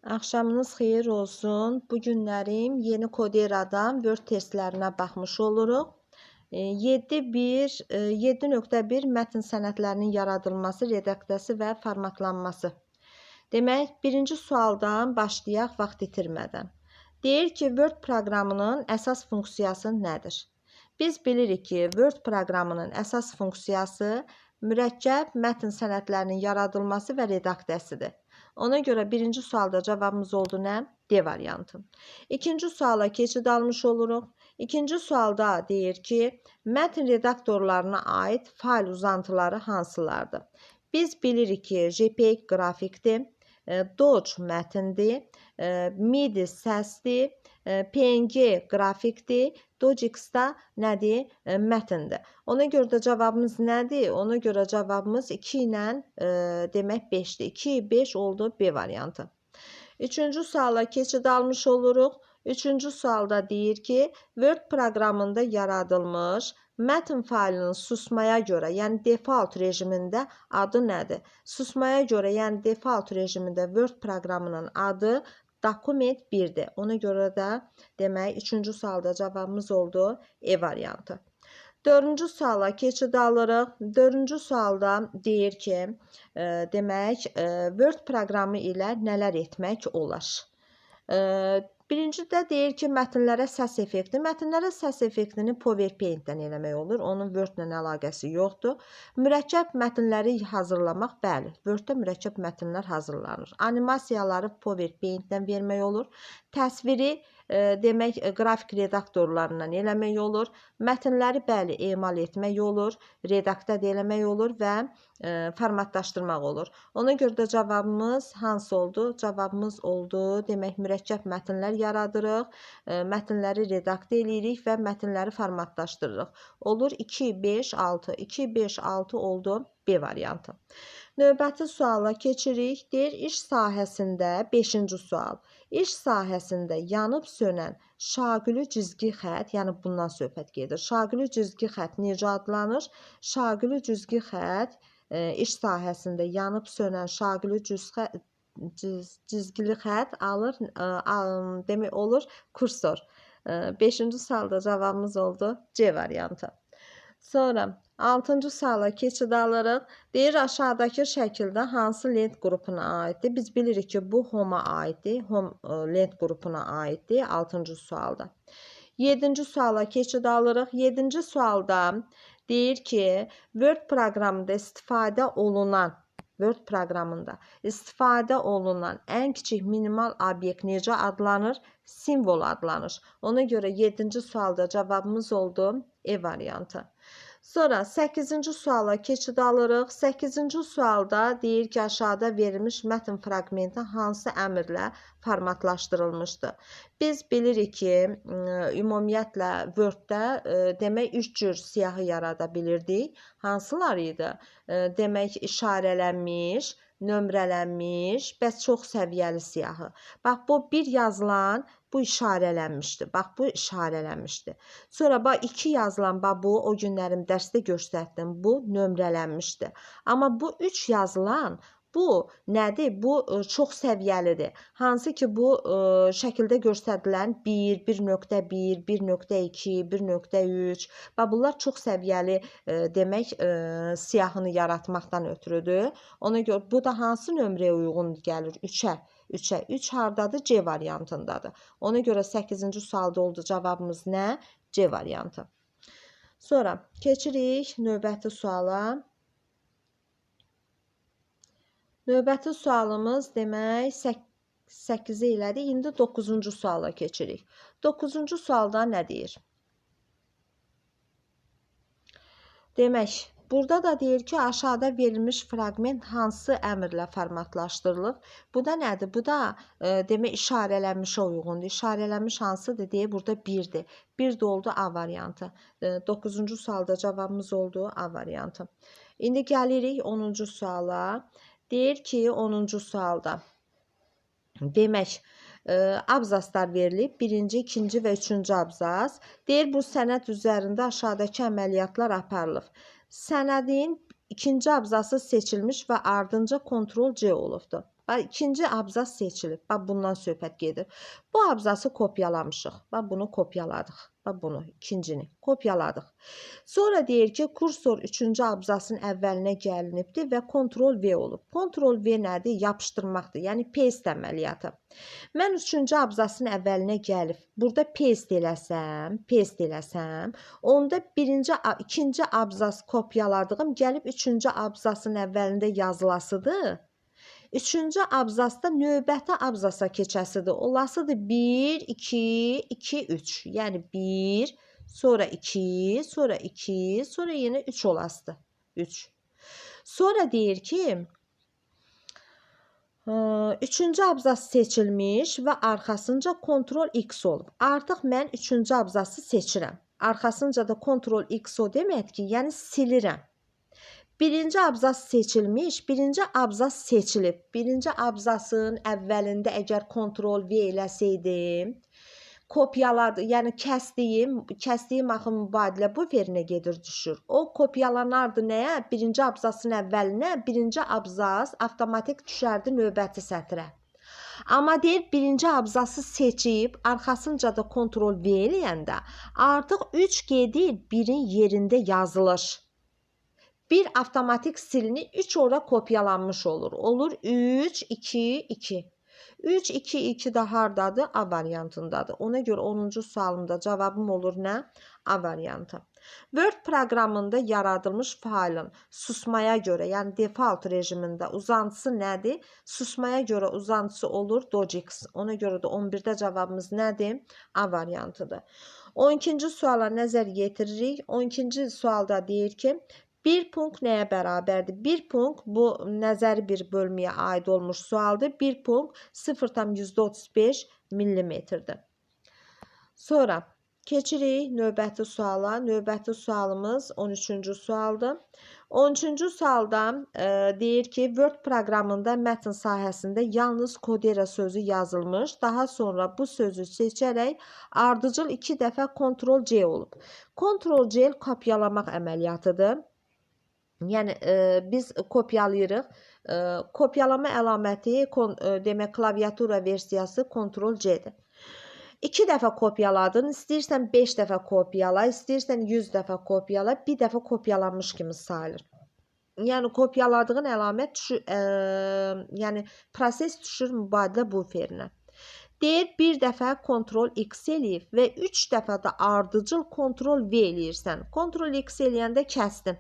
Axşamınız xeyir olsun. Bu günlərim yeni Koderadan Word testlərinə baxmış oluruq. 7.1 mətn sənədlərinin yaradılması, redaksiyası və formatlanması. Demək, birinci sualdan başlayaq vaxt itirmədən. Deyir ki, Word proqramının əsas funksiyası nədir? Biz bilirik ki, Word proqramının əsas funksiyası mürəkkəb mətn sənədlərinin yaradılması və redaksiyasıdır. Ona görə birinci sualda cavabımız oldu nə? D variantı. İkinci suala keçid almış oluruq. İkinci sualda deyir ki, mətn redaktorlarına aid fayl uzantıları hansılardır? Biz bilirik ki, JPEG qrafikdir, Doc mətndir, MIDI səsdir, PNG qrafikdir, Docx-da nədir? Mətndir. Ona görə də cavabımız nədir? Ona görə cavabımız 2 ilə demək 5-dir. 2, 5 oldu B variantı. Üçüncü suala keçid almış oluruq. Üçüncü sualda deyir ki, Word proqramında yaradılmış mətn faylının susmaya görə, yəni default rejimində adı nədir? Susmaya görə, yəni default rejimində Word proqramının adı Dokument 1-dir. Ona görə də demək, üçüncü sualda cavabımız oldu E variantı. Dördüncü suala keçid alırıq. Dördüncü sualda deyir ki, demək, Word proqramı ilə nələr etmək olar? Birincidə deyir ki, mətnlərə səs effekti. Mətnlərə səs effektini PowerPoint-dən eləmək olur. Onun Word-lə əlaqəsi yoxdur. Mürəkkəb mətnləri hazırlamaq, bəli, Word-də mürəkkəb mətnlər hazırlanır. Animasiyaları PowerPoint-dən vermək olur. Təsviri demək, qrafik redaktorlarından eləmək olur. Mətnləri, bəli, emal etmək olur, redaktə eləmək olur və formatlaşdırmaq olur. Ona görə də cavabımız hansı oldu? Cavabımız oldu, demək, mürəkkəb mətnlər yaradırıq, mətnləri redaktə eləyirik və mətnləri formatlaşdırırıq. Olur 2, 5, 6. 2, 5, 6 oldu B variantı. Növbəti suala keçirik. Deyir, iş sahəsində 5-ci sual. İş sahəsində yanıb sönən şaquli cizgi xətt, yəni bundan söhbət gedir. Şaquli cizgi xətt necə adlanır? Şaquli cizgi xətt iş sahəsində yanıb sönən şaquli cizgili xətt alır, demək olur kursor. 5-ci sualda cavabımız oldu C variantı. Sonra 6-cı suala keçid alırıq. Deyir, aşağıdakı şəkildə hansı lent qrupuna aiddir? Biz bilirik ki, bu Home-a aiddir. Home lent qrupuna aiddir 6-cı sualda. 7-ci suala keçid alırıq. 7-ci sualda deyir ki, Word proqramında istifadə olunan ən kiçik minimal obyekt necə adlanır? Simvol adlanır. Ona görə 7-ci sualda cavabımız oldu E variantı. Sonra 8-ci suala keçid alırıq. 8-ci sualda deyir ki, aşağıda verilmiş mətn fraqmenti hansı əmrlə formatlaşdırılmışdır? Biz bilirik ki, ümumiyyətlə Word-də demək 3 cür siyahı yarada bilirdik. Hansılar idi? Demək, işarələnmiş, nömrələnmiş, bəs çox səviyyəli siyahı. Bax, bu bir yazılan, bu işarələnmişdir. Bax, bu işarələnmişdir. Sonra, bax, 2 yazılan, bax, bu, o günlərim dərsdə göstərdim, bu nömrələnmişdir. Amma bu 3 yazılan, bu nədir? Bu çox səviyyəlidir. Hansı ki, bu şəkildə göstərilən 1, 1.1, 1.2, 1.3, bunlar çox səviyyəli demək siyahını yaratmaqdan ötürüdür. Ona görə bu da hansı nömrəyə uyğun gəlir? 3-ə. 3 hardadır? C variantındadır. Ona görə 8-ci sualda oldu cavabımız nə? C variantı. Sonra keçirik növbəti suala. Növbəti sualımız demək 8-i elədik. İndi 9-cu suala keçirik. 9-cu sualda nə deyir? Demək, burada da deyir ki, aşağıda verilmiş fraqment hansı əmrlə formatlaşdırılır? Bu da nədir? Bu da demək işarələnmişə uyğundur. İşarələnmiş hansıdır deyə burada 1-dir. 1 də oldu A variantı. 9-cu sualda cavabımız oldu A variantı. İndi gəlirik 10-cu suala. Deyir ki, 10-cu sualda demək, abzaslar verilib. 1-ci, 2-ci və 3-cü abzas. Deyir, bu sənəd üzərində aşağıdakı əməliyyatlar aparılıb. Sənədin 2-ci abzası seçilmiş və ardınca Ctrl-C olubdur. Bax, ikinci abzas seçilib. Bax, bundan söhbət gedir. Bu abzası kopyalamışıq. Bax, bunu kopyaladıq. Bax, bunu, ikincini kopyaladıq. Sonra deyir ki, kursor 3-cü abzasın əvvəlinə gəlinibdir və Ctrl-V olub. Ctrl-V nədir? Yapışdırmaqdır. Yəni, paste əməliyyatı. Mən 3-cü abzasın əvvəlinə gəlib, burada paste eləsəm, onda ikinci abzas kopyaladığım gəlib 3-cü abzasın əvvəlində yazılasıdır. 3-cü abzasda növbəti abzasa keçəsidir. Olasıdır 1, 2, 2, 3. Yəni 1, sonra 2, sonra 2, sonra yenə 3 olasıdır. 3. Sonra deyir ki, 3-cü abzas seçilmiş və arxasınca Ctrl-X olub. Artıq mən 3-cü abzası seçirəm. Arxasınca da Ctrl-X o deməkdir ki, yəni silirəm. Birinci abzas seçilmiş, birinci abzas seçilib. Birinci abzasın əvvəlində əgər Ctrl-V eləsəydim, kopyaladı, yəni kəsdiyim axı mübadilə buferinə gedir, düşür. O kopyalanardı nəyə? Birinci abzasın əvvəlinə, birinci abzas avtomatik düşərdi növbəti sətrə. Amma deyir, birinci abzası seçib, arxasınca da Ctrl-V eləyəndə artıq 3 gedir, 1-in yerində yazılır. 1 avtomatik silinir, 3 ora kopyalanmış olur. Olur 3, 2, 2. 3, 2, 2 də hardadır? A variantındadır. Ona görə 10-cu sualımda cavabım olur nə? A variantı. Word proqramında yaradılmış faylın susmaya görə, yəni default rejimində uzantısı nədir? Susmaya görə uzantısı olur docx. Ona görə də 11-də cavabımız nədir? A variantıdır. 12-ci suala nəzər yetiririk. 12-ci sualda deyir ki, bir punkt nəyə bərabərdir? Bir punkt bu nəzəri bir bölməyə aid olmuş sualdır. Bir punkt 0,35 millimetrdir. Sonra keçirik növbəti suala. Növbəti sualımız 13-cü sualdır. 13-cü sualda deyir ki, Word proqramında mətn sahəsində yalnız Codera sözü yazılmış. Daha sonra bu sözü seçərək ardıcıl 2 dəfə Ctrl-C olub. Ctrl-C kopyalamaq əməliyyatıdır. Yəni, biz kopyalayırıq. Kopyalama əlaməti, demək, klaviatura versiyası Ctrl-C-dir. 2 dəfə kopyaladın, istəyirsən 5 dəfə kopyala, istəyirsən 100 dəfə kopyala, bir dəfə kopyalanmış kimi sayılır. Yəni, kopyaladığın əlamət, yəni, proses düşür mübadilə buferinə. Deyir, bir dəfə Ctrl-X eləyib və 3 dəfə də ardıcıl Ctrl-V eləyirsən. Ctrl-X eləyəndə kəsdin.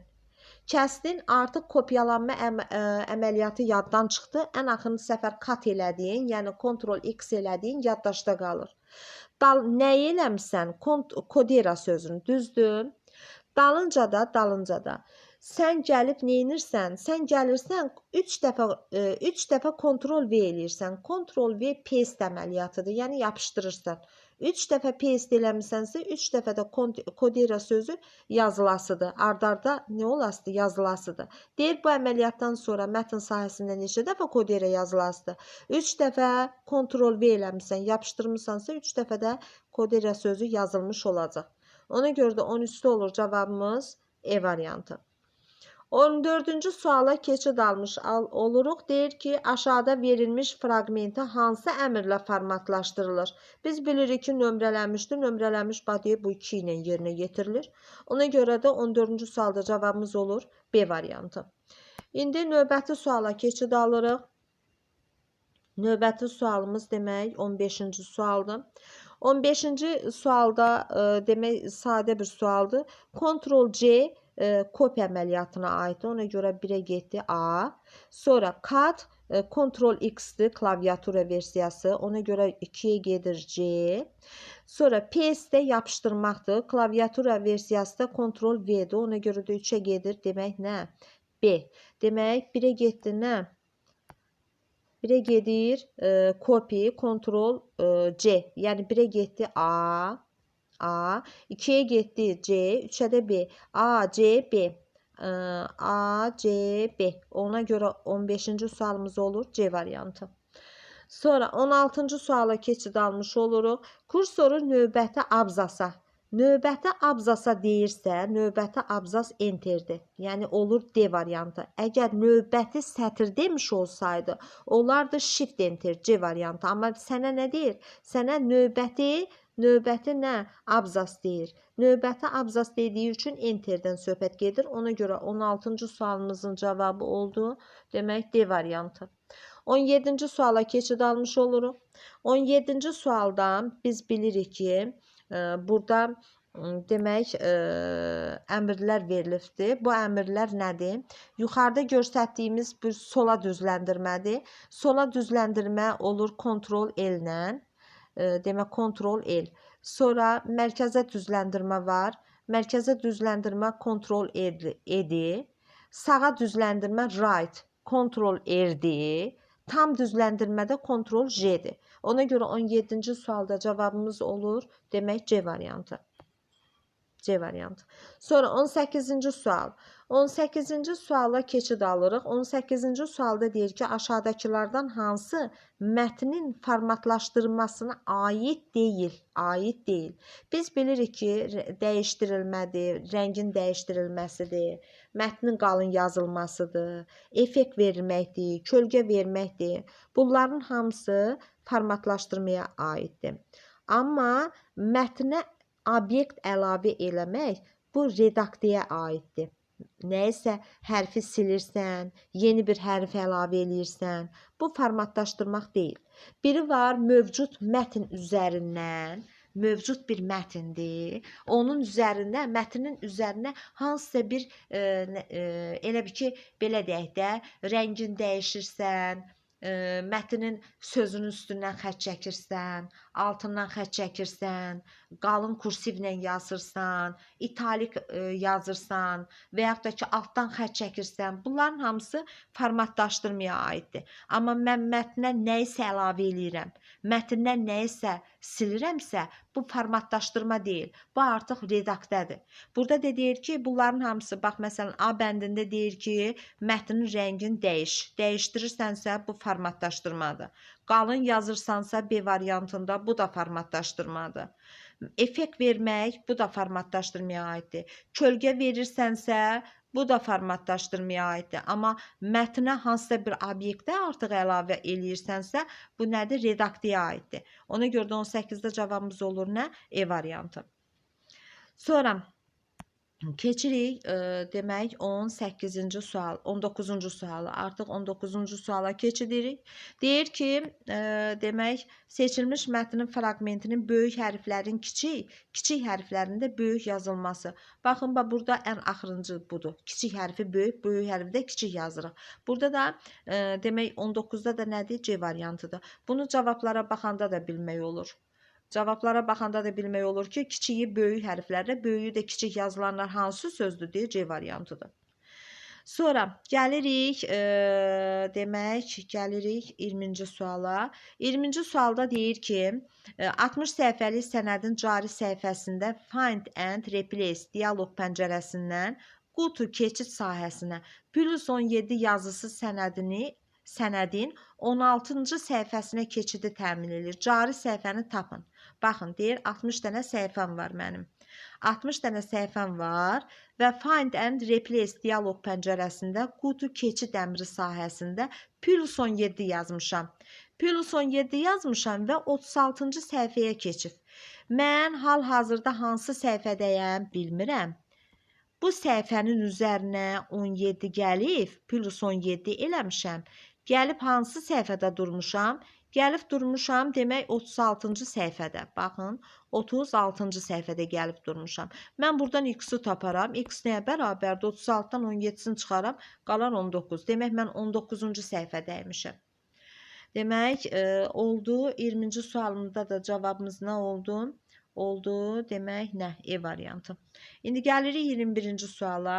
Kəsdin, artıq kopyalanma əməliyyatı yaddan çıxdı. Ən axırıncı səfər kat elədiyin, yəni Ctrl-X elədiyin yaddaşda qalır. Nəyi eləmişsən? Codera sözünü, düzdür? Dalınca da. Sən gəlib neynirsən? Sən gəlirsən 3 dəfə Ctrl-V eləyirsən. Ctrl-V paste əməliyyatıdır, yəni yapışdırırsan. 3 dəfə paste eləmisənsə, 3 dəfə də Codera sözü yazılasıdır. Ardarda nə olasıdır? Yazılasıdır. Deyir, bu əməliyyatdan sonra mətn sahəsində neçə dəfə Codera yazılasıdır? 3 dəfə Ctrl-V eləmisən, yapışdırmısansa, 3 dəfə də Codera sözü yazılmış olacaq. Ona görə də 13-də olur cavabımız E variantı. 14-cü suala keçid almış oluruq. Deyir ki, aşağıda verilmiş fraqmenti hansı əmrlə formatlaşdırılır? Biz bilirik ki, nömrələnmişdir. Nömrələnmiş badiyə bu 2 ilə yerinə yetirilir. Ona görə də 14-cü sualda cavabımız olur B variantı. İndi növbəti suala keçid alırıq. Növbəti sualımız demək 15-ci sualdır. 15-ci sualda demək sadə bir sualdır. Ctrl-C kopya əməliyyatına aiddir. Ona görə 1-ə getdi A. Sonra kat Ctrl-X-dir klaviatura versiyası. Ona görə 2-yə gedir C. Sonra paste yapışdırmaqdır. Klaviatura versiyası da Ctrl-V-dir. Ona görə də 3-ə gedir. Demək nə? B. Demək 1-ə getdi nə? 1-ə gedir copy Ctrl-C. Yəni 1-ə getdi A. 2-yə getdi C, 3-ə də B. A, C, B. A, C, B. Ona görə 15-ci sualımız olur C variantı. Sonra 16-cı suala keçid almış oluruq. Kursoru növbəti abzasa növbəti abzasa deyirsə, növbəti abzas enterdir. Yəni olur D variantı. Əgər növbəti sətr demiş olsaydı, olardı shift enter C variantı. Amma sənə nə deyir? Sənə növbəti nə? Abzas deyir. Növbəti abzas dediyi üçün enterdən söhbət gedir. Ona görə 16-cı sualımızın cavabı oldu. Demək D variantı. 17-ci suala keçid almış oluruq. 17-ci sualdan biz bilirik ki, burada demək əmrlər verilibdir. Bu əmrlər nədir? Yuxarıda göstərdiyimiz bir sola düzləndirmədir. Sola düzləndirmə olur Ctrl L ilə. Demək Ctrl L. Sonra mərkəzə düzləndirmə var. Mərkəzə düzləndirmə Ctrl E-dir. Sağa düzləndirmə right Ctrl R-dir. Tam düzləndirmədə Ctrl J-dir. Ona görə 17-ci sualda cavabımız olur, demək C variantı. C variantı. Sonra 18-ci sual. 18-ci suala keçid alırıq. 18-ci sualda deyir ki, aşağıdakılardan hansı mətnin formatlaşdırılmasına aid deyil. Biz bilirik ki, dəyişdirilmədir, rəngin dəyişdirilməsidir, mətnin qalın yazılmasıdır, effekt verilməkdir, kölgə verməkdir. Bunların hamısı formatlaşdırmaya aiddir. Amma mətnə obyekt əlavə eləmək bu redaktiyaya aiddir. Nəysə hərfi silirsən, yeni bir hərf əlavə eləyirsən, bu formatlaşdırmaq deyil. Biri var mövcud mətn üzərindən, mövcud bir mətndir. Onun üzərindən, mətnin üzərinə hansısa bir elə bir ki, belə deyək də, rəngin dəyişirsən, mətnin sözünün üstündən xətt çəkirsən, altından xətt çəkirsən, qalın kursivlə yazırsan, italik yazırsan və yaxud da ki, altdan xətt çəkirsən, bunların hamısı formatlaşdırmaya aiddir. Amma mən mətnə nəyisə əlavə eləyirəm, mətndən nəyisə silirəmsə, bu formatlaşdırma deyil. Bu artıq redaktədir. Burada da deyir ki, bunların hamısı, bax, məsələn, A bəndində deyir ki, mətnin rəngini dəyişdirirsənsə, bu formatlaşdırmadır. Qalın yazırsansa, B variantında, bu da formatlaşdırmadır. Effekt vermək, bu da formatlaşdırmaya aiddir. Kölgə verirsənsə, bu da formatlaşdırmaya aiddir. Amma mətnə hansısa bir obyektə artıq əlavə eləyirsənsə, bu nədir? Redaktiyaya aiddir. Ona görə də 18-də cavabımız olur nə? E variantı. Sonra keçirik, demək 18-ci sual, 19-cu sualı. Artıq 19-cu suala keçirik. Deyir ki, demək seçilmiş mətnin fraqmentinin böyük hərflərin kiçik hərflərində böyük yazılması. Baxın, burada ən axırıncı budur. Kiçik hərfi böyük, böyük hərfi də kiçik yazırıq. Burada da demək 19-da da nədir? C variantıdır. Bunu cavablara baxanda da bilmək olur. Cavablara baxanda da bilmək olur ki, kiçiyi böyük hərflərlə, böyüyü də kiçik yazılanlar hansı sözdür deyə C variantıdır. Sonra gəlirik, demək, gəlirik 20-ci suala. 20-ci sualda deyir ki, 60 səhifəlik sənədin cari səhifəsində Find and Replace dialoq pəncərəsindən Qutu keçid sahəsinə +17 yazısı sənədin 16-cı səhifəsinə keçidi təmin edir. Cari səhifəni tapın. Baxın, deyir 60 dənə səhifəm var mənim. 60 dənə səhifəm var və Find and Replace dialoq pəncərəsində Qutu keçid əmri sahəsində +17 yazmışam. +17 yazmışam və 36-cı səhifəyə keçib. Mən hal-hazırda hansı səhifədəyəm bilmirəm. Bu səhifənin üzərinə 17 gəlib, +17 eləmişəm. Gəlib hansı səhifədə durmuşam? Gəlib durmuşam, demək 36-cı səhifədə. Baxın, 36-cı səhifədə gəlib durmuşam. Mən buradan x-i taparam. X nəyə bərabərdir? 36-dan 17-sini çıxaram, qalan 19. Demək, mən 19-cu səhifədəymişəm. Demək, oldu. 20-ci sualımda da cavabımız nə oldu? Oldu, demək, nə? E variantı. İndi gəlirik 21-ci suala.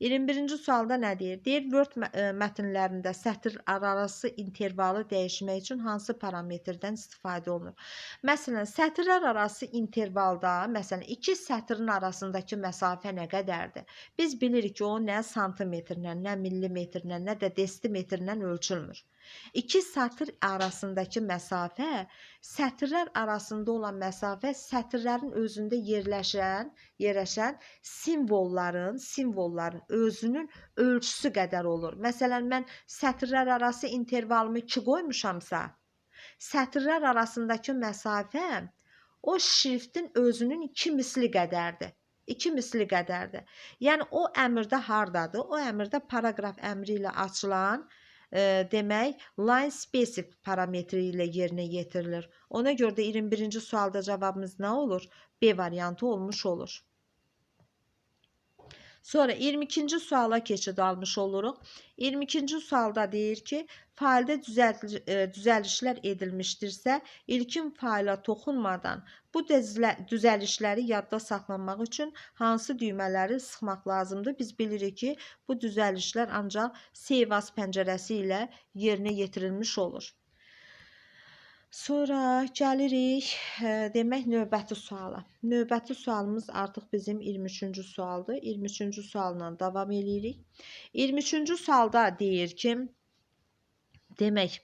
21-ci sualda nə deyir? Deyir, Word mətnlərində sətr arası intervalı dəyişmək üçün hansı parametrdən istifadə olunur? Məsələn, sətrlər arası intervalda, məsələn, iki sətrin arasındakı məsafə nə qədərdir? Biz bilirik ki, o nə santimetrlə, nə millimetrlə, nə də desimetrlə ölçülmür. İki satır arasındakı məsafə, sətirlər arasında olan məsafə, sətirlərin özündə yerləşən simvolların özünün ölçüsü qədər olur. Məsələn, mən sətirlər arası intervalımı 2 qoymuşamsa, sətirlər arasındakı məsafə o şriftin özünün 2 misli qədərdir. 2 misli qədərdir. Yəni o əmrdə hardadır? O əmrdə paragraf əmri ilə açılan demək line specific parametri ilə yerinə yetirilir. Ona görə də 21-ci sualda cavabımız nə olur? B variantı olmuş olur. Sonra 22-ci suala keçid almış oluruq. 22-ci sualda deyir ki, faildə düzəlişlər edilmişdirsə, ilkin failə toxunmadan bu düzəlişləri yadda saxlamaq üçün hansı düymələri sıxmaq lazımdır? Biz bilirik ki, bu düzəlişlər ancaq Save As pəncərəsi ilə yerinə yetirilmiş olur. Sonra gəlirik demək növbəti suala. Növbəti sualımız artıq bizim 23-cü sualdır. 23-cü sualla davam edirik. 23-cü sualda deyir ki, demək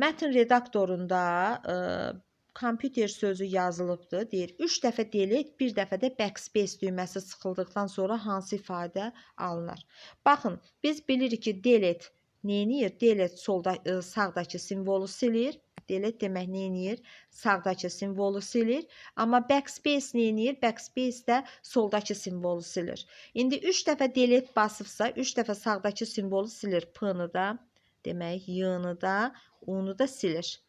mətn redaktorunda kompüter sözü yazılıbdır. Deyir 3 dəfə delete, 1 dəfə də backspace düyməsi sıxıldıqdan sonra hansı ifadə alınır? Baxın, biz bilirik ki, delete neyinir? Delete sağdakı simvolu silir. Delete demək neyinir? Sağdakı simvolu silir. Amma backspace neyinir? Backspace də soldakı simvolu silir. İndi 3 dəfə delete basıbsa, 3 dəfə sağdakı simvolu silir. P-nı da, demək Y-nı da, U-nu da silir.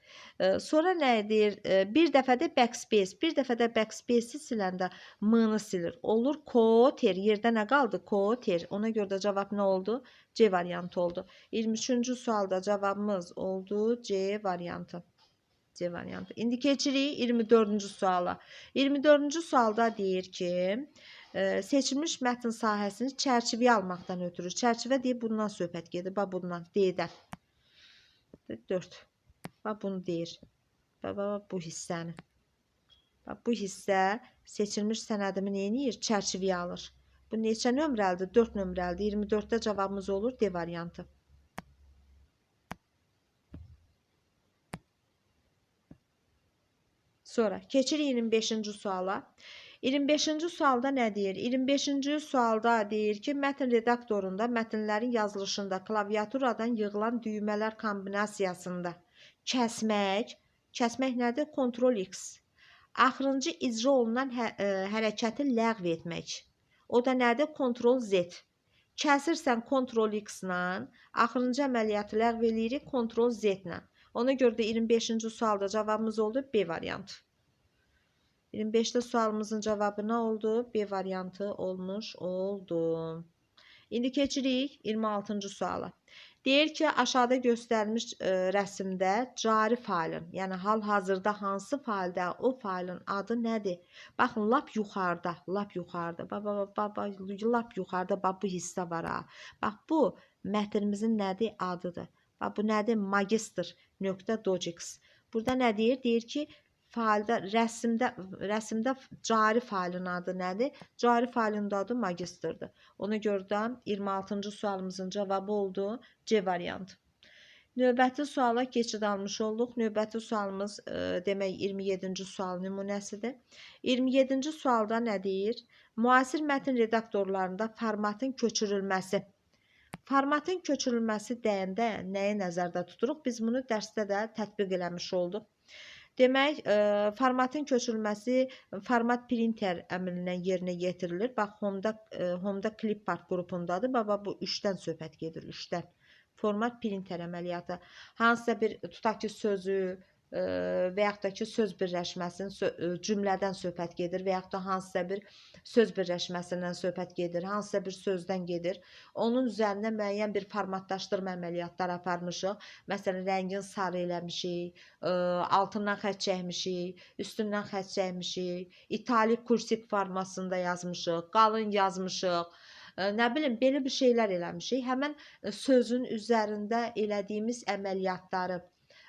Sonra nə edir? Bir dəfə də backspace. Bir dəfə də backspace-i siləndə M-nı silir. Olur Ctrl. Yerdə nə qaldı? Ctrl. Ona görə də cavab nə oldu? C variantı oldu. 23-cü sualda cavabımız oldu C variantı. C variantı. İndi keçirik 24-cü suala. 24-cü sualda deyir ki, seçilmiş mətn sahəsini çərçivəyə almaqdan ötürü. Çərçivə deyib bundan söhbət gedir. Bax bundan, D-dən. 4. Bax bunu deyir. Bax bu hissəni. Bax bu hissə seçilmiş sənədimi neyinir? Çərçivəyə alır. Bu neçə nömrəlidir? 4 nömrəlidir. 24-də cavabımız olur D variantı. Sonra keçirik 25-ci suala. 25-ci sualda nə deyir? 25-ci sualda deyir ki, mətn redaktorunda mətnlərin yazılışında klaviaturadan yığılan düymələr kombinasiyasında kəsmək nədir? Ctrl-X. Axırıncı icra olunan hərəkəti ləğv etmək. O da nədir? Ctrl-Z. Kəsirsən Ctrl-X-la, axırıncı əməliyyatı ləğv eləyirik Ctrl-Z-la. Ona görə də 25-ci sualda cavabımız oldu B variantı. 25-də sualımızın cavabı nə oldu? B variantı olmuş oldu. İndi keçirik 26-cı suala. Deyir ki, aşağıda göstərilmiş rəsmdə cari failin, yəni hal-hazırda hansı faildə o failin adı nədir? Baxın, lap yuxarıda, lap yuxarıda bu hissə var ha. Bax, bu mətnimizin nədir? Adıdır. Bax, bu nədir? Magister.docx. Burada nə deyir? Deyir ki, faildə, rəsmdə cari failin adı nədir? Cari failin adı magisterdir. Ona görə də 26-cı sualımızın cavabı oldu C variantı. Növbəti suala keçid almış olduq. Növbəti sualımız demək 27-ci sual nümunəsidir. 27-ci sualda nə deyir? Müasir mətn redaktorlarında formatın köçürülməsi. Formatın köçürülməsi deyəndə nəyi nəzərdə tuturuq? Biz bunu dərsdə də tətbiq eləmiş olduq. Demək, formatın köçürülməsi format printer əmrindən yerinə yetirilir. Bax, Home-da Clipart qrupundadır. Bax, bu 3-dən söhbət gedir, 3-dən. Format printer əməliyyatı. Hansısa bir tutaq ki, sözü və yaxud da ki, söz birləşməsinin cümlədən söhbət gedir və yaxud da hansısa bir söz birləşməsindən söhbət gedir, hansısa bir sözdən gedir. Onun üzərində müəyyən bir formatlaşdırma əməliyyatları aparmışıq. Məsələn, rəngin sarı eləmişik, altından xətt çəkmişik, üstündən xətt çəkmişik, italik kursiv formasında yazmışıq, qalın yazmışıq. Nə bilim, belə bir şeylər eləmişik. Həmən sözün üzərində elədiyimiz əməliyyatları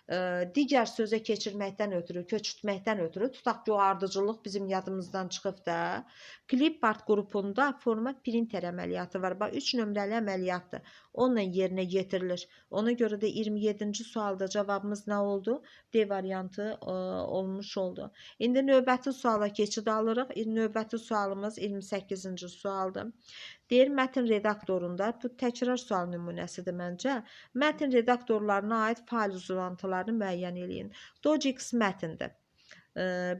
digər sözə keçirməkdən ötürü, köçürtməkdən ötürü, tutaq ki, o ardıcıllıq bizim yadımızdan çıxıb da, clipboard qrupunda format printer əməliyyatı var. Bax, 3 nömrəli əməliyyatdır. Onunla yerinə yetirilir. Ona görə də 27-ci sualda cavabımız nə oldu? D variantı olmuş oldu. İndi növbəti suala keçid alırıq. Növbəti sualımız 28-ci sualdır. Deyir, mətn redaktorunda, bu təkrar sual nümunəsidir məncə. Mətn redaktorlarına aid fail uzantılarını müəyyən eləyin. Dojix mətndir.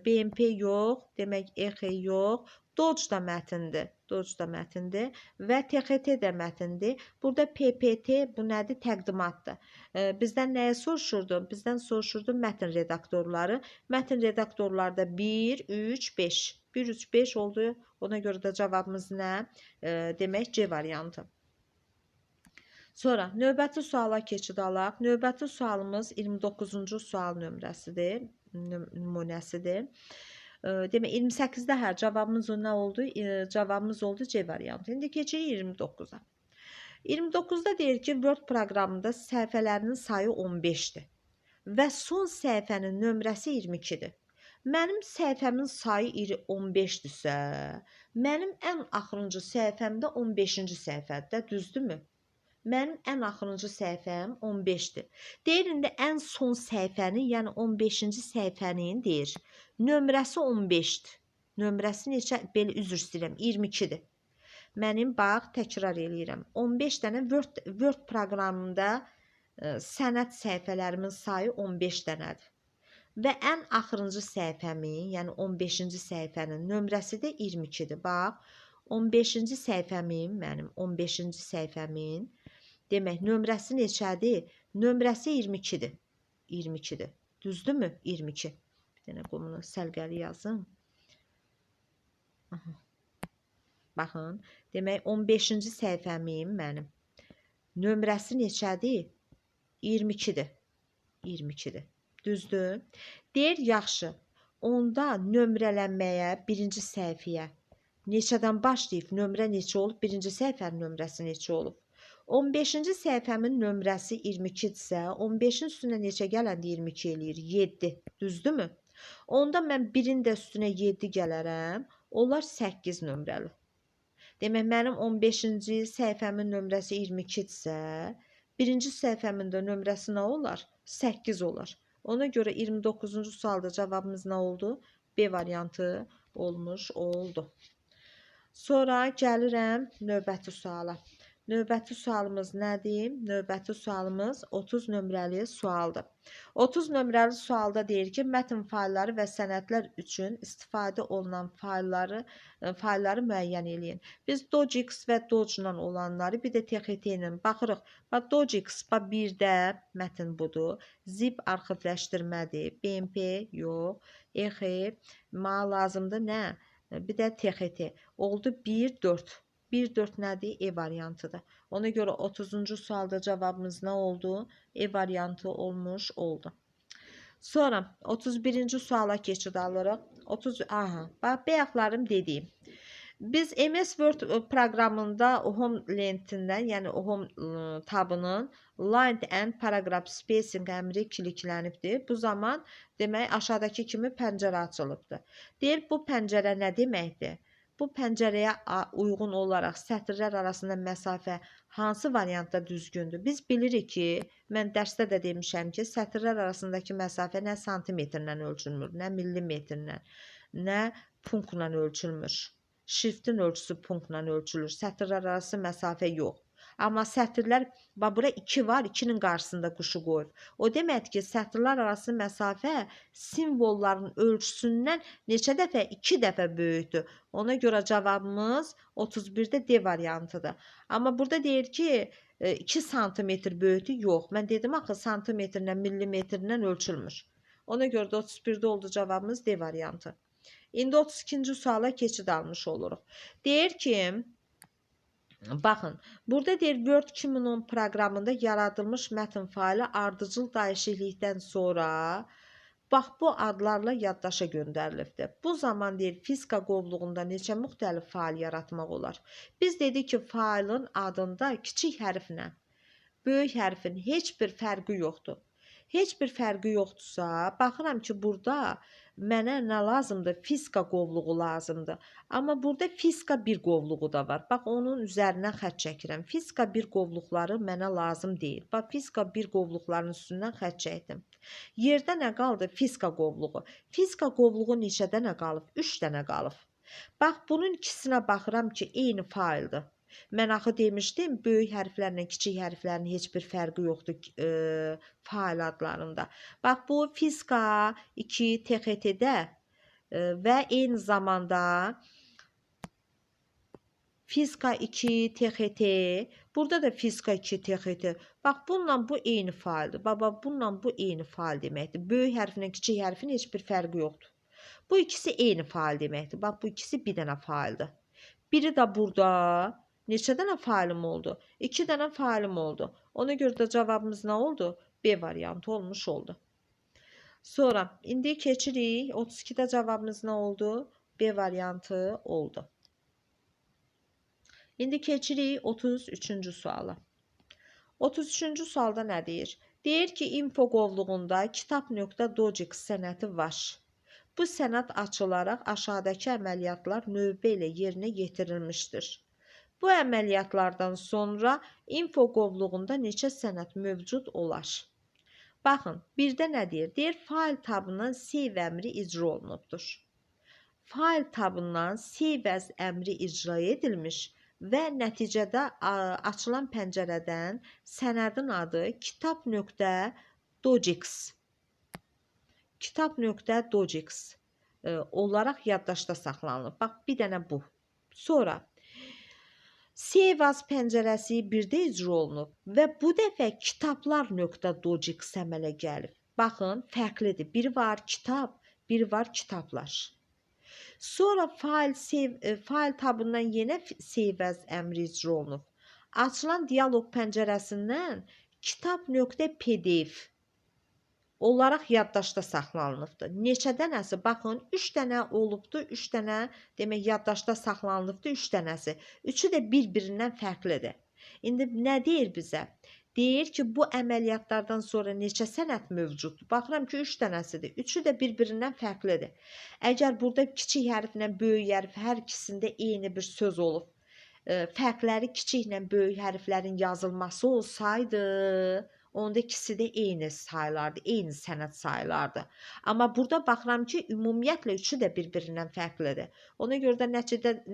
BMP yox, demək EX yox. Doc da mətindir. Doc da mətindir və TXT də mətindir. Burada PPT bu nədir? Təqdimatdır. Bizdən nəyə soruşurdu? Bizdən soruşurdu mətn redaktorları. Mətn redaktorlarda 1, 3, 5. 1, 3, 5 oldu. Ona görə də cavabımız nə? Demək C variantı. Sonra növbəti suala keçid alaq. Növbəti sualımız 29-cu sual nömrəsidir, nümunəsidir. Demək 28-də hər cavabımız nə oldu? Cavabımız oldu C variantı. İndi keçirik 29-a. 29-da deyir ki, Word proqramında səhifələrinin sayı 15-dir və son səhifənin nömrəsi 22-dir. Mənim səhifəmin sayı 15-dirsə, mənim ən axırıncı səhifəmdə 15-ci səhifədir, düzdürmü? Mənim ən axırıncı səhifəm 15-dir. Deyir, indi ən son səhifənin, yəni 15-ci səhifənin deyir, nömrəsi 15-dir. Nömrəsi neçə? Belə üzr istəyirəm, 22-dir. Mənim, bax, təkrar eləyirəm. 15 dənə Word proqramında sənəd səhifələrimin sayı 15 dənədir. Və ən axırıncı səhifəmin, yəni 15-ci səhifənin nömrəsi də 22-dir. Bax, 15-ci səhifəmin, mənim 15-ci səhifəmin, demək, nömrəsi neçədir? Nömrəsi 22-dir. 22-dir. Düzdürmü? 22. Bir dənə qomunu səlqəli yazın. Baxın, demək, 15-ci səhifəmin mənim nömrəsi neçədir? 22-dir. 22-dir. Düzdür? Deyir, yaxşı. Onda nömrələnməyə birinci səhifəyə neçədən başlayıb? Nömrə neçə olub? Birinci səhifənin nömrəsi neçə olub? 15-ci səhifəmin nömrəsi 22-dirsə, 15-in üstünə neçə gələndə 22 eləyir? 7. Düzdürmü? Onda mən birin də üstünə 7 gələrəm. Onlar 8 nömrəli. Demək, mənim 15-ci səhifəmin nömrəsi 22-dirsə, birinci səhifəmin də nömrəsi nə olar? 8 olar. Ona görə 29-cu sualda cavabımız nə oldu? B variantı olmuş oldu. Sonra gəlirəm növbəti suala. Növbəti sualımız nədir? Növbəti sualımız 30 nömrəli sualdır. 30 nömrəli sualda deyir ki, mətn failləri və sənədlər üçün istifadə olunan failləri müəyyən eləyin. Biz Dojix və Doc-la olanları, bir də TXT ilə baxırıq. Dojix 1-də mətn budur. Zip arxivləşdirmədir. BMP yox. EX mənə lazımdır nə? Bir də TXT. Oldu 1, 4. 1-4 nədir? E variantıdır. Ona görə 30-cu sualda cavabımız nə oldu? E variantı olmuş oldu. Sonra 31-ci suala keçid alırıq. Bayaqlarım dediyim. Biz MS Word proqramında home lentindən, yəni home tabının line and paragraph spacing əmri kliklənibdir. Bu zaman demək aşağıdakı kimi pəncərə açılıbdır. Deyir, bu pəncərə nə deməkdir? Bu pəncərəyə uyğun olaraq sətirlər arasında məsafə hansı variantda düzgündür? Biz bilirik ki, mən dərsdə də demişəm ki, sətirlər arasındakı məsafə nə santimetrlə ölçülmür, nə millimetrlə, nə punktla ölçülmür. Şriftin ölçüsü punktla ölçülür, sətirlər arası məsafə yox. Amma sətirlər, bura 2 var, 2-nin qarşısında quşu qoyub. O deməkdir ki, sətirlər arası məsafə simvolların ölçüsündən neçə dəfə? 2 dəfə böyükdür. Ona görə cavabımız 31-də D variantıdır. Amma burada deyir ki, 2 santimetr böyükdür. Yox, mən dedim axı santimetrlə, millimetrlə ölçülmür. Ona görə də 31-də oldu cavabımız D variantı. İndi 32-ci suala keçid almış oluruq. Deyir ki, baxın, burada deyir Word 2010 proqramında yaradılmış mətn faili ardıcıl dəyişiklikdən sonra bax bu adlarla yaddaşa göndərilibdir. Bu zaman deyir fizika qovluğunda neçə müxtəlif fail yaratmaq olar? Biz dedik ki, failin adında kiçik hərflə böyük hərfin heç bir fərqi yoxdur. Heç bir fərqi yoxdursa, baxıram ki, burada mənə nə lazımdır? Fiska qovluğu lazımdır. Amma burada fiska bir qovluğu da var. Bax, onun üzərindən xətt çəkirəm. Fiska bir qovluqları mənə lazım deyil. Bax, fiska bir qovluqların üstündən xətt çəkdim. Yerdə nə qaldı? Fiska qovluğu. Fiska qovluğu neçə dənə qalıb? 3 dənə qalıb. Bax, bunun ikisinə baxıram ki, eyni faildir. Mən axı demişdim, böyük hərflərlə kiçik hərflərin heç bir fərqi yoxdur fail adlarında. Bax, bu fiska 2 TXT-də və eyni zamanda fiska 2 TXT, burada da fiska 2 TXT. Bax, bununla bu eyni faildir. Baba, bununla bu eyni fail deməkdir. Böyük hərflə kiçik hərfin heç bir fərqi yoxdur. Bu ikisi eyni fail deməkdir. Bax, bu ikisi bir dənə faildir. Biri də burada. Neçə dənə failim oldu? 2 dənə failim oldu. Ona görə də cavabımız nə oldu? B variantı olmuş oldu. Sonra indi keçirik. 32-də cavabımız nə oldu? B variantı oldu. İndi keçirik 33-cü suala. 33-cü sualda nə deyir? Deyir ki, info qovluğunda kitab.docx sənədi var. Bu sənəd açılaraq aşağıdakı əməliyyatlar növbə ilə yerinə yetirilmişdir. Bu əməliyyatlardan sonra info qovluğunda neçə sənəd mövcud olar? Baxın, birdə nə deyir? Deyir, fail tabından save əmri icra olunubdur. Fail tabından save as əmri icra edilmiş və nəticədə açılan pəncərədən sənədin adı kitab.docx olaraq yaddaşda saxlanılıb. Bax, bir dənə bu. Sonra Save as pəncərəsi birdə icra olunub və bu dəfə kitablar.docx əmələ gəlib. Baxın, fərqlidir. Biri var kitab, biri var kitablar. Sonra fail tabından yenə save as əmri icra olunub. Açılan dialoq pəncərəsindən kitab.pdf olaraq yaddaşda saxlanılıbdır. Neçə dənəsi? Baxın, 3 dənə olubdur, 3 dənə demək yaddaşda saxlanılıbdır, 3 dənəsi. Üçü də bir-birindən fərqlidir. İndi nə deyir bizə? Deyir ki, bu əməliyyatlardan sonra neçə sənəd mövcuddur? Baxıram ki, 3 dənəsidir. Üçü də bir-birindən fərqlidir. Əgər burada kiçik hərflə böyük hərf hər ikisində eyni bir söz olub, fərqləri kiçiklə böyük hərflərin yazılması olsaydı, onda ikisi də eyni sayılardı, eyni sənəd sayılardı. Amma burada baxıram ki, ümumiyyətlə üçü də bir-birindən fərqlidir. Ona görə də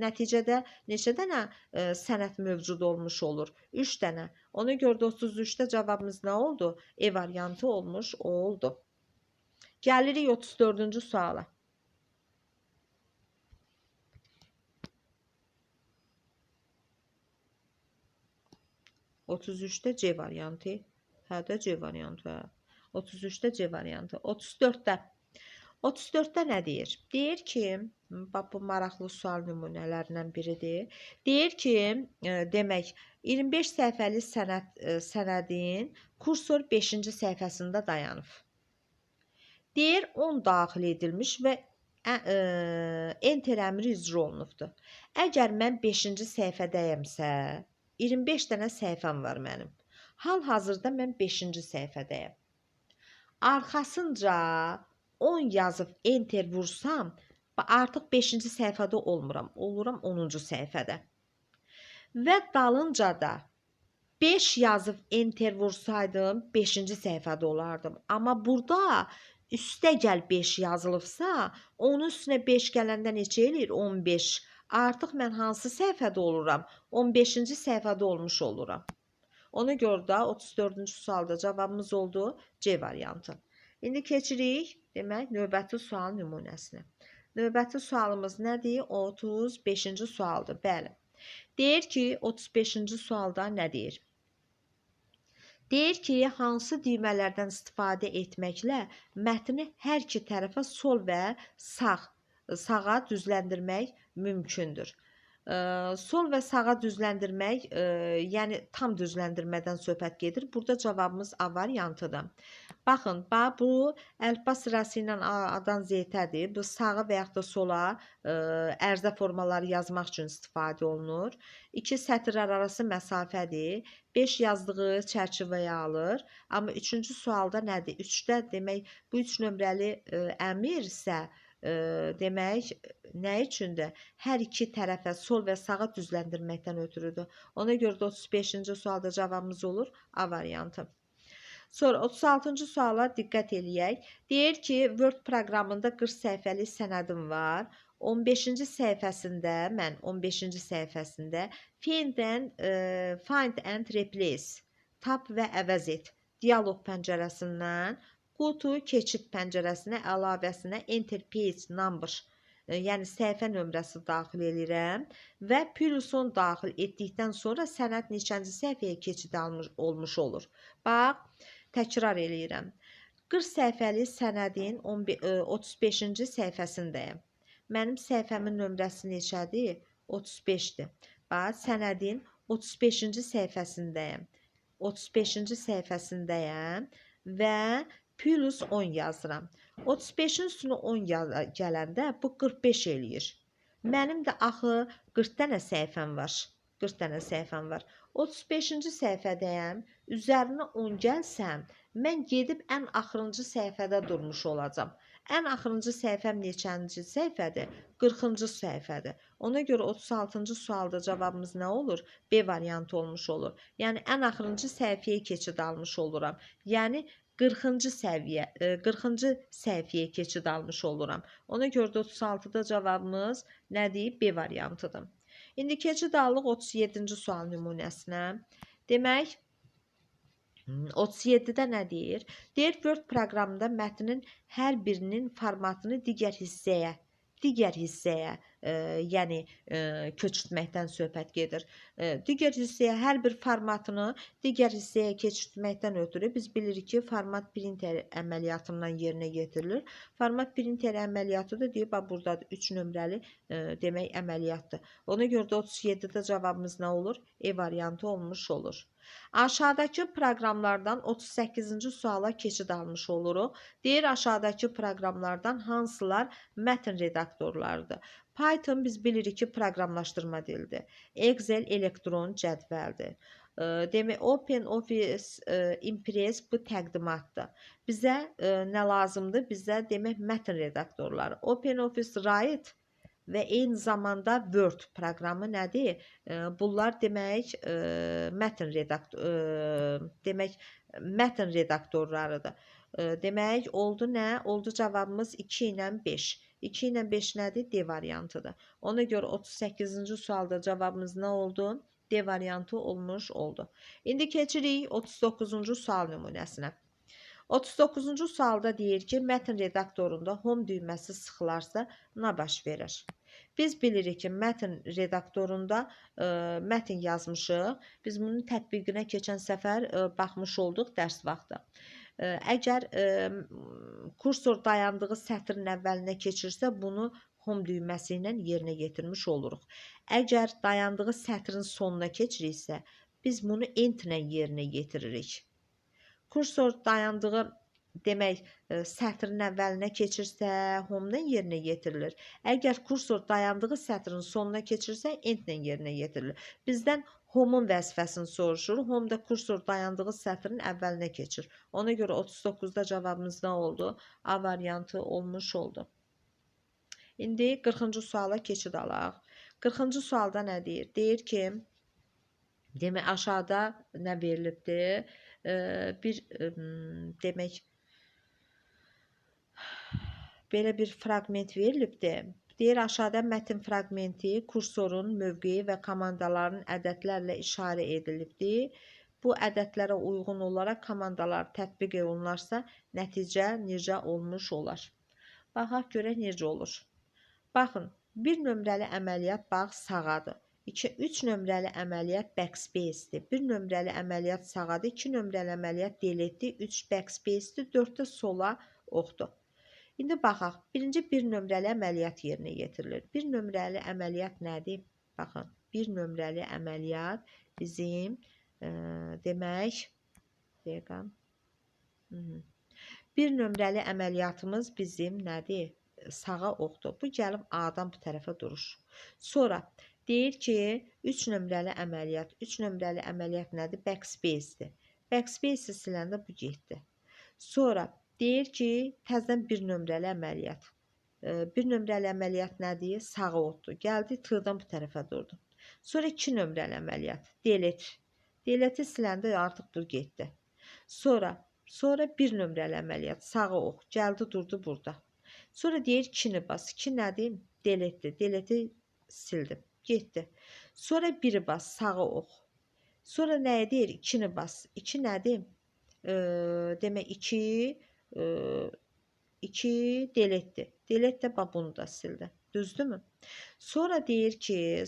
nəticədə neçə dənə sənəd mövcud olmuş olur? 3 dənə. Ona görə də 33-də cavabımız nə oldu? E variantı olmuş oldu. Gəlirik 34-cü suala. (33-də C variantı. Hə də C variantı. 33-də C variantı. 34-də nə deyir? Deyir ki, bax bu maraqlı sual nümunələrindən biridir. Deyir ki, demək 25 səhifəli sənədin kursor 5-ci səhifəsində dayanıb. Deyir 10 daxil edilmiş və enter əmri icra olunubdur. Əgər mən 5-ci səhifədəyəmsə, 25 dənə səhifəm var mənim. Hal-hazırda mən 5-ci səhifədəyəm. Arxasınca 10 yazıb enter vursam, artıq 5-ci səhifədə olmuram. Oluram 10-cu səhifədə. Və dalınca da 5 yazıb enter vursaydım, 5-ci səhifədə olardım. Amma burada üstə gəl 5 yazılıbsa, onun üstünə 5 gələndə neçə eləyir? 15. Artıq mən hansı səhifədə oluram? 15-ci səhifədə olmuş oluram. Ona görə də 34-cü sualda cavabımız oldu C variantı. İndi keçirik, demək, növbəti sual nümunəsinə. Növbəti sualımız nədir? 35-ci sualdır. Bəli. Deyir ki, 35-ci sualda nə deyir? Deyir ki, hansı düymələrdən istifadə etməklə mətni hər iki tərəfə sol və sağa düzləndirmək mümkündür. Sol və sağa düzləndirmək, yəni tam düzləndirmədən söhbət gedir. Burada cavabımız A variantıdır. Baxın, bu əlifba sırası ilə A-dan Z-dədir. Bu sağa və yaxud da sola ərizə formaları yazmaq üçün istifadə olunur. 2 sətirlər arası məsafədir. 5 yazdığı çərçivəyə alır. Amma 3-cü sualda nədir? 3-də demək bu 3 nömrəli əmr isə demək nə üçündür? Hər iki tərəfə sol və sağa düzləndirməkdən ötürüdür. Ona görə də 35-ci sualda cavabımız olur A variantı. Sonra 36-cı suala diqqət eləyək. Deyir ki, Word proqramında 40 səhifəlik sənədim var. 15-ci səhifəsində, mən 15-ci səhifəsində Find and Replace, tap və əvəz et dialoq pəncərəsindən Go to keçid pəncərəsinə əlavəsinə Enter Page Number, yəni səhifə nömrəsi daxil edirəm və plusun daxil etdikdən sonra sənəd neçənci səhifəyə keçid olmuş olur. Bax, təkrar eləyirəm. 40 səhifəli sənədin 35-ci səhifəsindəyəm. Mənim səhifəmin nömrəsi neçədir? 35-dir. Bax, sənədin 35-ci səhifəsindəyəm. 35-ci səhifəsindəyəm və plus 10 yazıram. 35-in üstünə 10 gələndə bu 45 eləyir. Mənim də axı 40 dənə səhifəm var. 40 dənə səhifəm var. 35-ci səhifədəyəm. Üzərinə 10 gəlsəm, mən gedib ən axırıncı səhifədə durmuş olacam. Ən axırıncı səhifəm neçənci səhifədir? 40-cı səhifədir. Ona görə 36-cı sualda cavabımız nə olur? B variantı olmuş olur. Yəni ən axırıncı səhifəyə keçid almış oluram. Yəni 40-cı səhifəyə keçid almış oluram. Ona görə də 36-da cavabımız nədir? B variantıdır. İndi keçid alıq 37-ci sual nümunəsinə. Demək, 37-də nə deyir? Deyir, Word proqramında mətnin hər birinin formatını digər hissəyə, yəni köçürtməkdən söhbət gedir. Digər hissəyə hər bir formatını digər hissəyə keçirtməkdən ötürü biz bilirik ki, format printer əməliyyatından yerinə getirilir. Format printer əməliyyatı da deyib, buradadır 3 nömrəli demək əməliyyatdır. Ona görə də 37-də cavabımız nə olur? E variantı olmuş olur. Aşağıdakı proqramlardan 38-ci suala keçid almış oluruq. Deyir, aşağıdakı proqramlardan hansılar mətn redaktorlarıdır? Python biz bilirik ki, proqramlaşdırma dilidir. Excel elektron cədvəldir. Demək, OpenOffice Impress bu təqdimatdır. Bizə nə lazımdır? Bizə demək mətn redaktorları. OpenOffice Write və eyni zamanda Word proqramı nədir? Bunlar demək mətn redaktorlarıdır. Demək, oldu nə? Oldu cavabımız 2 ilə 5. 2 ilə 5 nədir? D variantıdır. Ona görə 38-ci sualda cavabımız nə oldu? D variantı olmuş oldu. İndi keçirik 39-cu sual nümunəsinə. 39-cu sualda deyir ki, mətn redaktorunda home düyməsi sıxılarsa nə baş verir? Biz bilirik ki, mətn redaktorunda mətn yazmışıq. Biz bunun tətbiqinə keçən səfər baxmış olduq dərs vaxtı. Əgər kursor dayandığı sətrin əvvəlinə keçirsə, bunu home düyməsi ilə yerinə yetirmiş oluruq. Əgər dayandığı sətrin sonuna keçiriksə, biz bunu enter ilə yerinə yetiririk. Kursor dayandığı demək, sətrin əvvəlinə keçirsə, home-dan yerinə yetirilir. Əgər kursor dayandığı sətrin sonuna keçirsə, end-dən yerinə yetirilir. Bizdən home-un vəzifəsini soruşur. Home-da kursor dayandığı sətrin əvvəlinə keçir. Ona görə 39-da cavabımız nə oldu? A variantı olmuş oldu. İndi 40-cı suala keçid alaq. 40-cı sualda nə deyir? Deyir ki, demək, aşağıda nə verilibdir? Demək, belə bir fraqment verilibdir. Deyir, aşağıda mətn fraqmenti kursorun mövqeyi və komandaların ədədlərlə işarə edilibdir. Bu ədədlərə uyğun olaraq komandalar tətbiq olunarsa, nəticə necə olmuş olar? Baxaq görək necə olur. Baxın, bir nömrəli əməliyyat bax sağadır. 3 nömrəli əməliyyat backspace-dir. 1 nömrəli əməliyyat sağadır. 2 nömrəli əməliyyat deletedir. 3 backspace-dir. 4 də sola oxdur. İndi baxaq. Birinci bir nömrəli əməliyyat yerinə yetirilir. Bir nömrəli əməliyyat nədir? Baxın, bir nömrəli əməliyyat bizim demək, dəqiqə. Bir nömrəli əməliyyatımız bizim nədir? Sağa oxdur. Bu gəlib A-dan bu tərəfə durur. Sonra deyir ki, 3 nömrəli əməliyyat. 3 nömrəli əməliyyat nədir? Backspace-dir. Backspace-i siləndə bu getdi. Sonra deyir ki, təzədən bir nömrəli əməliyyat. Bir nömrəli əməliyyat nədir? Sağa oxdur. Gəldi, T-dan bu tərəfə durdu. Sonra 2 nömrəli əməliyyat. Delete. Delete-i siləndə artıq bu getdi. Sonra bir nömrəli əməliyyat. Sağa ox. Gəldi, durdu burada. Sonra deyir 2-ni bas. 2 nədir? Delete-dir. Delete-i sildim. Getdi. Sonra 1-i bas. Sağa ox. Sonra nəyə deyir? 2-ni bas. 2 nədir? Demək 2 delete'dir. Delete də bunu da sildi. Düzdürmü? Sonra deyir ki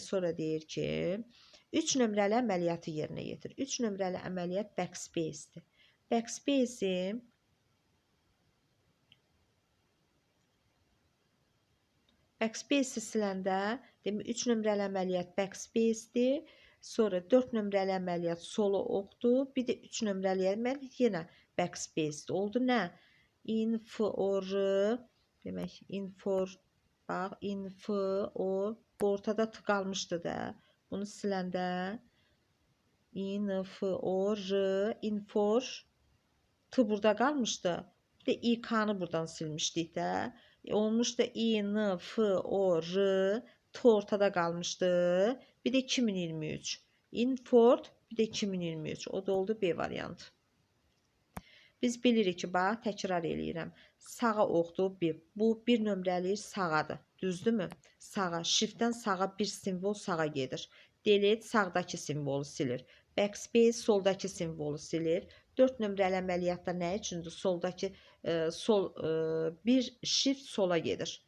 3 nömrəli əməliyyatı yerinə yetir. 3 nömrəli əməliyyat backspace-dir. Backspace-i siləndə demək 3 nömrəli əməliyyat backspace-dir. Sonra 4 nömrəli əməliyyat sola oxdur. Bir də 3 nömrəli əməliyyat yenə backspace-dir. Oldu nə? Infor, demək bax, ortada t qalmışdı da. Bunu siləndə infor t burada qalmışdı. Bir də ik-ni buradan silmişdik də. Olmuşdu infor t ortada qalmışdı. Bir də 2023. Infor bir də 2023. O da oldu B variantı. Biz bilirik ki, bax, təkrar eləyirəm. Sağa oxdur 1. Bu bir nömrəli sağadır. Düzdürmü? Sağa. Shift-dən sağa bir simvol sağa gedir. Delete sağdakı simvolu silir. Backspace soldakı simvolu silir. 4 nömrəli əməliyyatda nə üçündür? Soldakı bir shift sola gedir.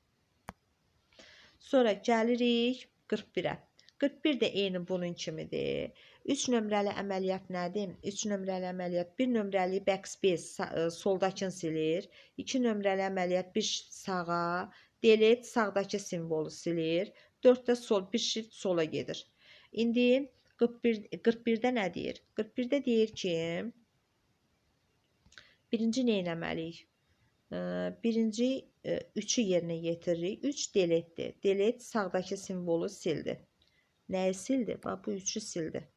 Sonra gəlirik 41-ə. 41 də eyni bunun kimidir. 3 nömrəli əməliyyat nədir? 3 nömrəli əməliyyat bir nömrəli backspace soldakını silir. 2 nömrəli əməliyyat bir sağa, delete sağdakı simvolu silir. 4 də sol bir shift sola gedir. İndi 41-də nə deyir? 41-də deyir ki, birinci nə etməliyik? Birinci 3-ü yerinə yetiririk. 3 delete'dir. Delete sağdakı simvolu sildi. Nəyi sildi? Bax, bu 3-ü sildi.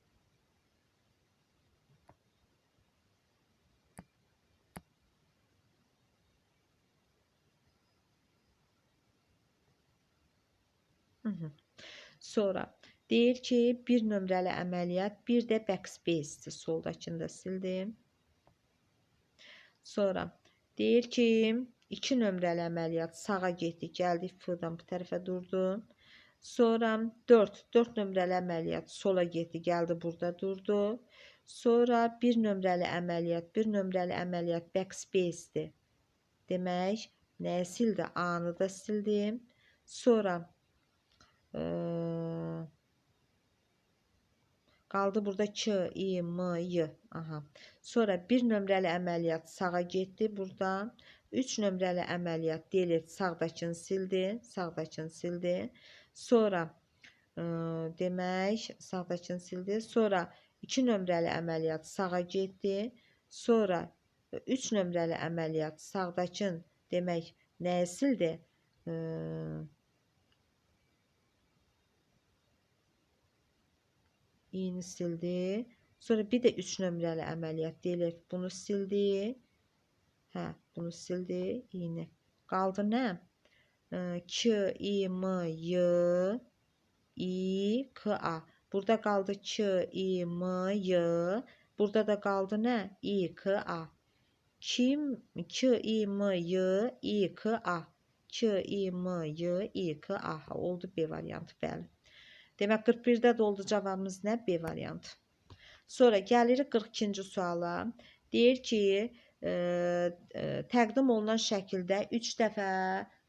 Sonra deyir ki, bir nömrəli əməliyyat, bir də backspace-dir. Soldakını da sildim. Sonra deyir ki, 2 nömrəli əməliyyat sağa getdi, gəldi, F-dan bu tərəfə durdu. Sonra 4 nömrəli əməliyyat sola getdi, gəldi, burada durdu. Sonra bir nömrəli əməliyyat backspace-dir. Demək, nəyə sildi? A-nı da sildim. Sonra qaldı burada K, I, M, Y. Sonra bir nömrəli əməliyyat sağa getdi buradan. 3 nömrəli əməliyyat delete sağdakını sildi. Sonra demək, sağdakını sildi. Sonra 2 nömrəli əməliyyat sağa getdi. Sonra 3 nömrəli əməliyyat sağdakını demək, nəyə sildi? İ'ni sildi. Sonra bir də 3 nömrəli əməliyyat delete bunu sildi. Bunu sildi. İ'ni. Qaldı nə? K, I, M, Y, I, K, A. Burada qaldı K, I, M, Y. Burada da qaldı nə? I, K, A. K, I, M, Y, I, K, A. K, I, M, Y, I, K, A. Oldu B variantı, bəli. Demək, 41-də də oldu cavabımız nə? B variantı. Sonra gəlirik 42-ci suala. Deyir ki, təqdim olunan şəkildə 3 dəfə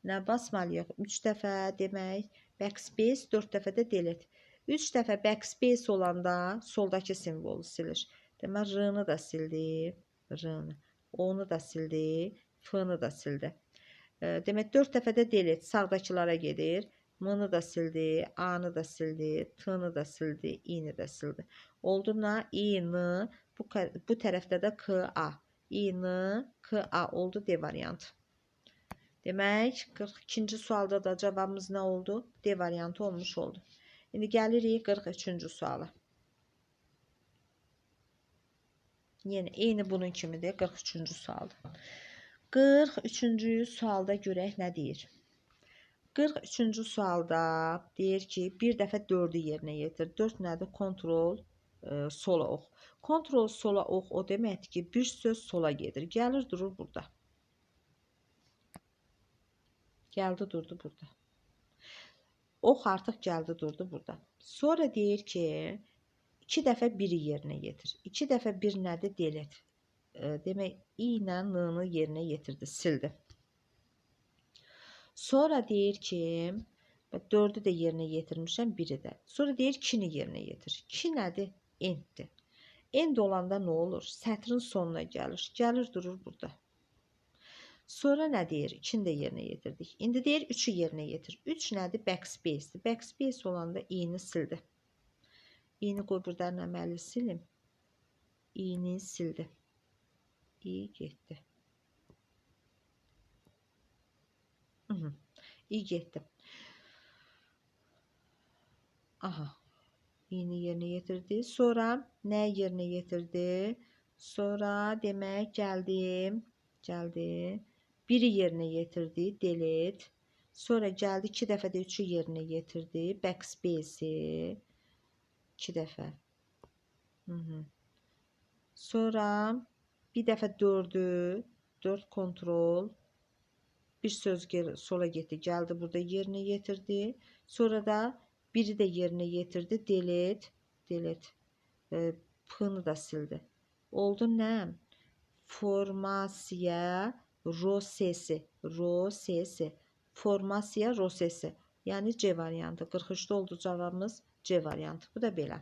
nə basmalıyıq? 3 dəfə demək, backspace, 4 dəfə də delete. 3 dəfə backspace olanda soldakı simvolu silir. Demək, R-nı da sildi. O-nu da sildi. F-nı da sildi. Demək, 4 dəfə də delete sağdakılara gedir. M-nı da sildi, A-nı da sildi, T-nı da sildi, I-ni də sildi. Oldu nə? I-n, bu tərəfdə də K-A. I-n, K-A oldu D variantı. Demək, 42-ci sualda da cavabımız nə oldu? D variantı olmuş oldu. İndi gəlirik 43-cü suala. Yenə eyni bunun kimidir 43-cü sualda. 43-cü sualda görək nə deyir? 43-cü sualda deyir ki, bir dəfə 4-ü yerinə yetir. 4 nədir? Kontrol sola ox. Kontrol sola ox o deməkdir ki, bir söz sola gedir. Gəlir durur burada. Gəldi durdu burada. Ox artıq gəldi durdu burada. Sonra deyir ki, 2 dəfə 1-i yerinə yetir. 2 dəfə 1 nədir? Delete. Demək, i ilə n-nı yerinə yetirdi, sildi. Sonra deyir ki, 4-ü də yerinə yetirmişəm, 1-i də. Sonra deyir 2-ni yerinə yetir. 2 nədir? Enddir. End olanda nə olur? Sətrin sonuna gəlir. Gəlir durur burada. Sonra nə deyir? 2-ni də yerinə yetirdik. İndi deyir 3-ü yerinə yetir. 3 nədir? Backspace-dir. Backspace olanda i-ni sildi. İ'ni qoy buradan əməli silim. İ'ni sildi. İ getdi. İ getdi. Aha. İ'ni yerinə yetirdi. Sonra nə yerinə yetirdi? Sonra demək gəldim. Gəldi. 1-i yerinə yetirdi. Delete. Sonra gəldi 2 dəfə də 3-ü yerinə yetirdi. Backspace-i. 2 dəfə. Sonra bir dəfə 4-ü, 4 kontrol, bir söz sola getdi, gəldi burada yerinə yetirdi. Sonra da 1-i də yerinə yetirdi, delete, P-nı da sildi. Oldu nə? Formasiya rosesi, formasiya rosesi. Yəni C variantı. 43-də oldu cavabımız C variantı. Bu da belə.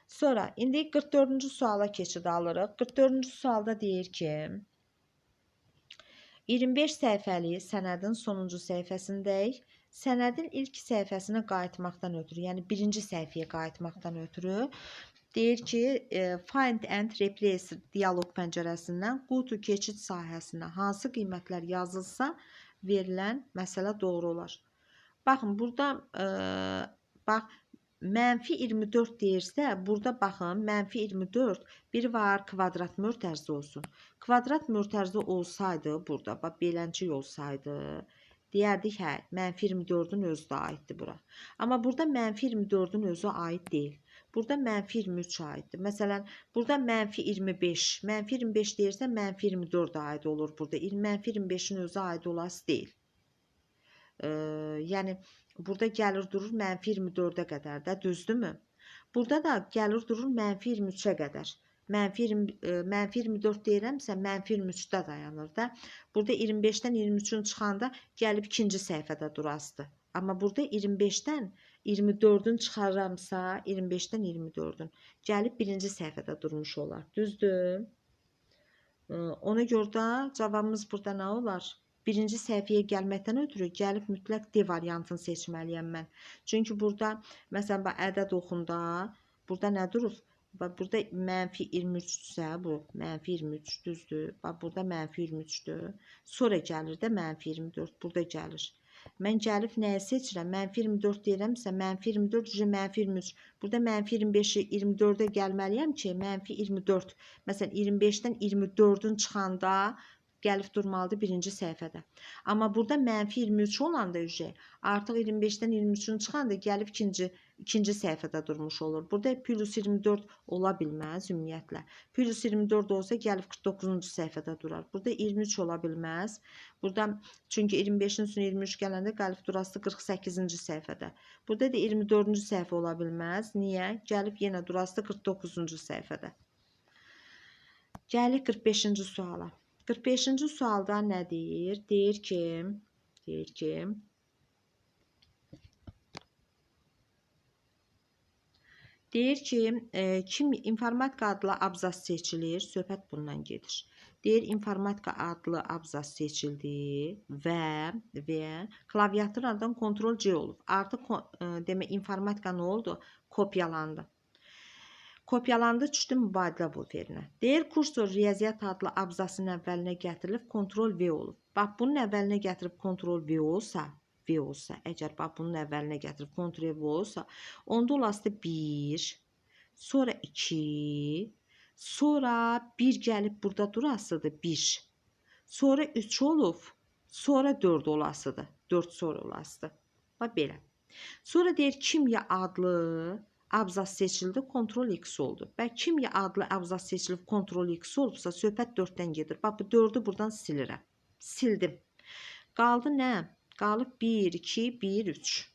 Sonra indi 44-cü suala keçid alırıq. 44-cü sualda deyir ki, 25 səhifəli sənədin sonuncu səhifəsindəyik. Sənədin ilk səhifəsinə qayıtmaqdan ötürü, yəni birinci səhifəyə qayıtmaqdan ötürü deyir ki, find and replace dialoq pəncərəsindən qutu keçid sahəsinə hansı qiymətlər yazılsa verilən məsələ doğru olar. Baxın, burada bax, mənfi 24 deyirsə, burada baxın, mənfi 24 biri var kvadrat mötərizə olsun. Kvadrat mötərizə olsaydı, burada, bax, beləncik olsaydı, deyərdik, hə, mənfi 24-ün özü də aiddir bura. Amma burada mənfi 24-ün özü aid deyil. Burada mənfi 23 aiddir. Məsələn, burada mənfi 25. Mənfi 25 deyirsə, mənfi 24 aid olur burada. Mənfi 25-in özü aid olası deyil. Yəni, burada gəlir durur mənfi 24-ə qədər də, düzdürmü? Burada da gəlir durur mənfi 23-ə qədər. Mənfi 24 deyirəmsə, mənfi 23-də dayanır da. Burada 25-dən 23-ün çıxanda gəlib ikinci səhifədə durasıdır. Amma burada 25-dən 24-ün çıxarıramsa, 25-dən 24-ün gəlib birinci səhifədə durmuş olar. Düzdür? Ona görə də cavabımız burada nə olar? Birinci səhifəyə gəlməkdən ötürü gəlib mütləq D variantını seçməliyəm mən. Çünki burada, məsələn, ədəd oxunda, burada nə durur? Burada mənfi 23-dürsə, bu mənfi 23 düzdür. Burada mənfi 23-dür. Sonra gəlir də mənfi 24, burada gəlir. Mən gəlib nəyə seçirəm? Mənfi 24 deyirəmsə, mənfi 24, mənfi 23. Burada mənfi 25-i 24-ə gəlməliyəm ki, mənfi 24. Məsələn, 25-dən 24-ün çıxanda gəlib durmalıdır birinci səhifədə. Amma burada mənfi 23 olanda artıq 25-dən 23-ün çıxanda gəlib ikinci səhifədə durmuş olur. Burada plus 24 ola bilməz ümumiyyətlə. Plus 24 olsa gəlib 49-cu səhifədə durar. Burada 23 ola bilməz. Burada çünki 25-in üstünə 23 gələndə gəlib durası 48-ci səhifədə. Burada da 24-cü səhifə ola bilməz. Niyə? Gəlib yenə durası 49-cu səhifədə. Gəlir 45-ci suala. 45-ci sualda nə deyir? Deyir ki, kim informatika adlı abzas seçilir? Söhbət bundan gedir. Deyir informatika adlı abzas seçildi və klaviaturadan Ctrl C olub. Artıq demək informatika nə oldu? Kopyalandı. Kopyalandı, düşdü mübadilə buferinə. Deyir kursor riyaziyyat adlı abzasın əvvəlinə gətirilib Ctrl V olub. Bax bunun əvvəlinə gətirib Ctrl V olsa, əgər bax bunun əvvəlinə gətirib Ctrl V olsa, onda olası 1, sonra 2, sonra 1 gəlib burada durasıdır 1. Sonra 3 olub, sonra 4 olasıdır. 4 sonra olasıdır. Bax belə. Sonra deyir kimya adlı abzas seçildi, Ctrl X oldu. Bə kimya adlı abzas seçilib Ctrl X olubsa söhbət 4-dən gedir. Bax bu 4-ü buradan silirəm. Sildim. Qaldı nə? Qalıb 1, 2, 1, 3.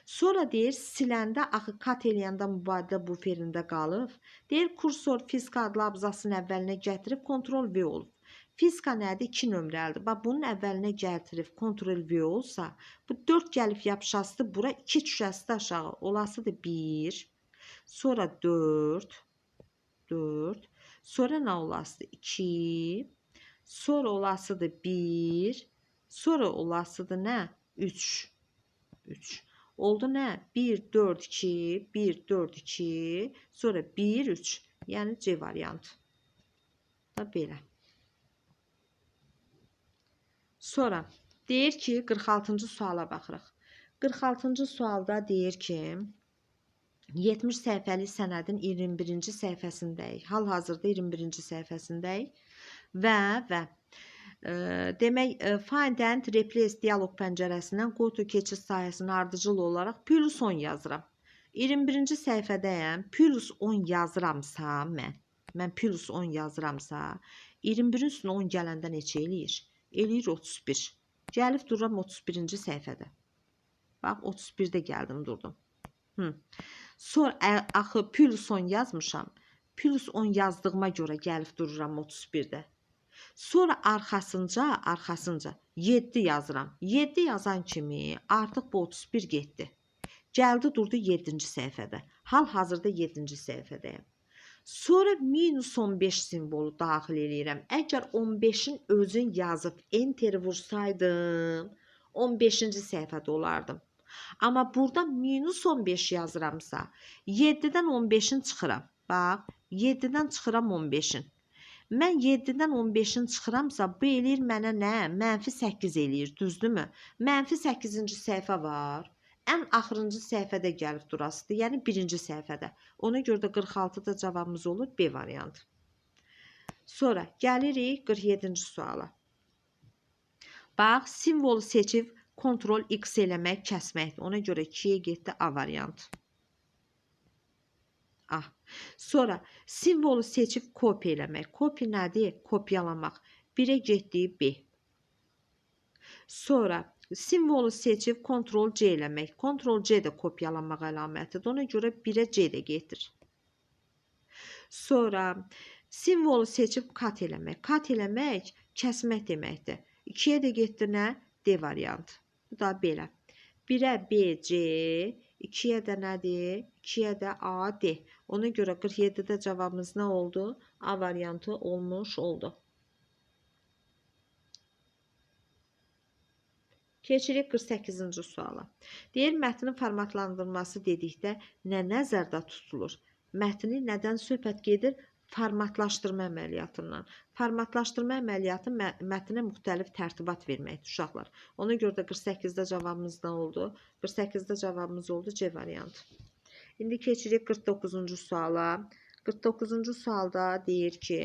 Sonra deyir siləndə axı kat eləyəndə mübadilə buferində qalıb. Deyir kursor fizika adlı abzasın əvvəlinə gətirib Ctrl V olub. Fizika nədir? 2 nömrəlidir. Bax bunun əvvəlinə gətirib Ctrl V olsa, bu 4 gəlib yapışasıdır bura, 2 düşəsidir aşağı. Olasıdır 1, sonra 4, sonra nə olasıdır? 2, sonra olasıdır 1, sonra olasıdır nə? 3. Oldu nə? 1, 4, 2, 1, 4, 2, sonra 1, 3. Yəni C variantı. Da belə. Sonra deyir ki 46-cı suala baxırıq. 46-cı sualda deyir ki 70 səhifəlik sənədin 21-ci səhifəsindəyik. Hal-hazırda 21-ci səhifəsindəyik və demək find and replace dialoq pəncərəsindən go to keçid sahəsinin ardıcıl olaraq plus 10 yazıram. 21-ci səhifədəyəm. Plus 10 yazıramsa mən plus 10 yazıramsa 21-in üstünə 10 gələndə neçə eləyir? Eləyir 31. Gəlib dururam 31-ci səhifədə. Bax 31-də gəldim durdum. Sonra axı plus 10 yazmışam. Plus 10 yazdığıma görə gəlib dururam 31-də. Sonra arxasınca 7 yazıram. 7 yazan kimi artıq bu 31 getdi. Gəldi durdu 7-ci səhifədə. Hal-hazırda 7-ci səhifədəyəm. Sonra minus 15 simvolu daxil eləyirəm. Əgər 15-in özün yazıb enter vursaydım, 15-ci səhifədə olardım. Amma burada minus 15 yazıramsa, 7-dən 15-in çıxıram. Bax, 7-dən çıxıram 15-in. Mən 7-dən 15-in çıxıramsa, bu eləyir mənə nə? Mənfi 8 eləyir, düzdürmü? Mənfi 8-ci səhifə var. Ən axırıncı səhifədə gəlib durasıdır, yəni birinci səhifədə. Ona görə də 46-da cavabımız olur B variantı. Sonra gəlirik 47-ci suala. Bax, simvolu seçib Ctrl X eləmək, kəsməkdir. Ona görə 2-yə getdi A variantı. A. Sonra simvolu seçib kopya eləmək. Kopya nədir? Kopyalamaq. 1-ə getdi B. Sonra simvolu seçib Ctrl C eləmək. Ctrl C də kopyalamaq əlamətidir. Ona görə 1-ə C də getir. Sonra simvolu seçib kat eləmək. Kat eləmək kəsmək deməkdir. 2-yə də getdi nə? D variantı. Bu da belə. 1-ə B, C, 2-yə də nədir? 2-yə də A, D. Ona görə 47-də cavabımız nə oldu? A variantı olmuş oldu. Keçirik 48-ci suala. Deyir, mətnin formatlandırılması dedikdə nə nəzərdə tutulur? Mətni nədən söhbət gedir? Formatlaşdırma əməliyyatından. Formatlaşdırma əməliyyatı mətnə müxtəlif tərtibat verməkdir, uşaqlar. Ona görə də 48-də cavabımız nə oldu? 48-də cavabımız oldu C variantı. İndi keçirik 49-cu suala. 49-cu sualda deyir ki,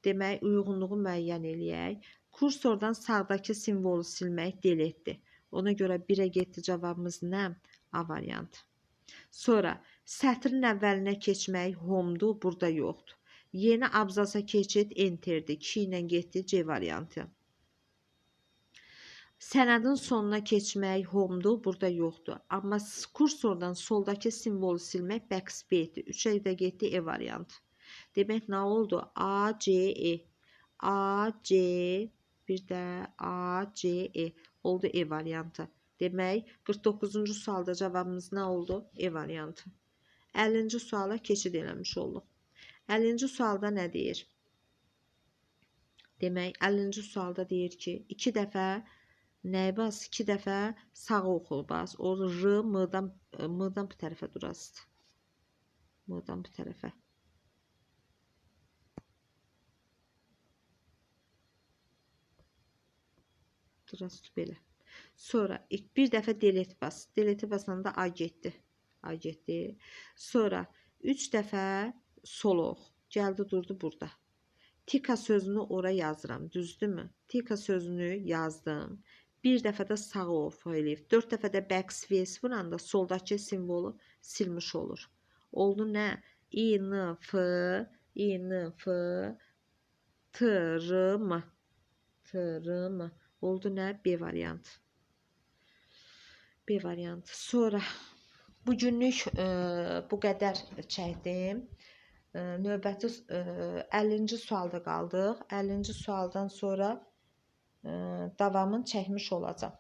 demək, uyğunluğu müəyyən eləyək. Kursordan sağdakı simvolu silmək deletedir. Ona görə 1-ə getdi cavabımız nə? A variantı. Sonra sətrin əvvəlinə keçmək home'dur, burada yoxdur. Yeni abzasa keçid enterdir. 2 ilə getdi C variantı. Sənədin sonuna keçmək home'dur, burada yoxdur. Amma kursordan soldakı simvolu silmək backspace'dir. 3-ə də getdi E variantı. Demək nə oldu? A, C, E. A, C, bir də A, C, E. Oldu E variantı. Demək, 49-cu sualda cavabımız nə oldu? E variantı. 50-ci suala keçid eləmiş olduq. 50-ci sualda nə deyir? Demək, 50-ci sualda deyir ki, 2 dəfə nəyə bas? 2 dəfə sağa oxul bas. O r m-dan bu tərəfə durasıdır. M-dan bu tərəfə. Durasıdır belə. Sonra bir dəfə delete bas. Delete basanda A getdi. A getdi. Sonra 3 dəfə sol ox. Gəldi durdu burada. Tika sözünü ora yazıram. Düzdürmü? Tika sözünü yazdım. Bir dəfə də sağ off eləyib. 4 dəfə də backspace vuranda soldakı simvolu silmiş olur. Oldu nə? İ, N, F, İ, N, F, T, R, M. T, R, M. Oldu nə? B variantı. B variantı. Sonra bugünlük bu qədər çəkdim. Növbəti 50-ci sualda qaldıq. 50-ci sualdan sonra davamını çəkmiş olacağam.